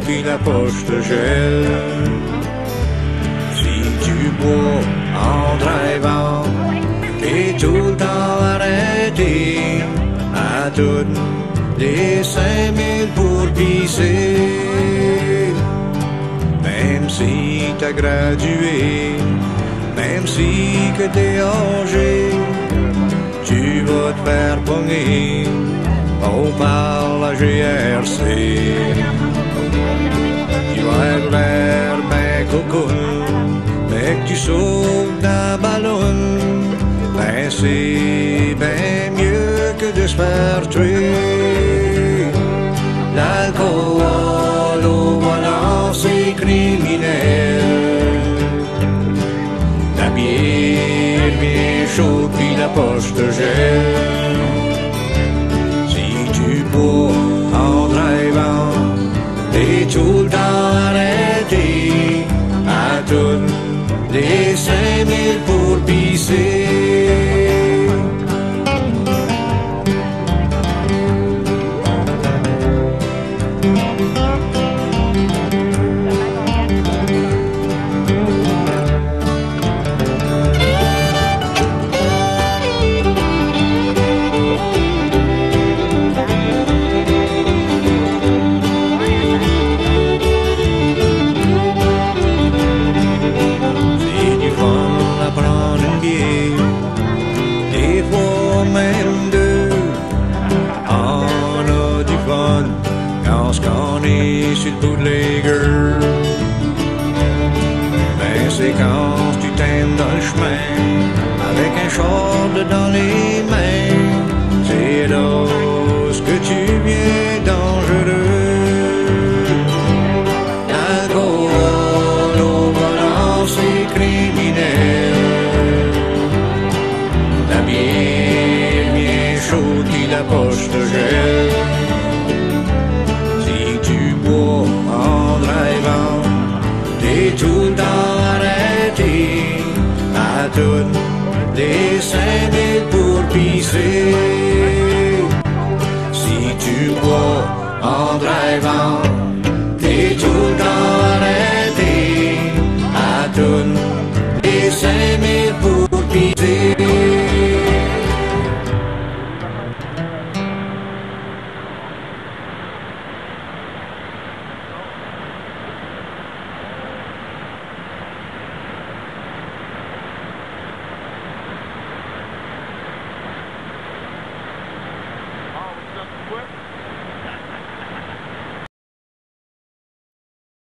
puis la poche te gèle. Si tu bois en drivant, t'es tout le temps arrêté à toutes les 5000 pour pisser. Même si t'as gradué, même si que t'es âgé, tu vas te faire pogner par la GRC. Tu vas être l'air ben cocoon, mais que tu sautes d'un ballon, ben c'est ben mieux que de se faire tuer. L'alcool au volant c'est criminel. La bière bien chaude puis la poche te gèle. Si tu bois en drivant, t'es tout le temps arrêté à toutes les 5000 pour pisser. Même deux, on a du fun quand on est sur le bout de les gueules. Ben c'est quand tu t'aimes dans le chemin avec un short dans les mains, c'est là ce que tu viens dangereux. L'alcool au volant c'est criminel. La bière chaud qui la poche de gel. Si tu bois en drivant, t'es tout le temps arrêté à toutes les 5000 pour pisser. Si tu bois en drivant, t'es tout le temps arrêté à toutes les 5000 pour pisser.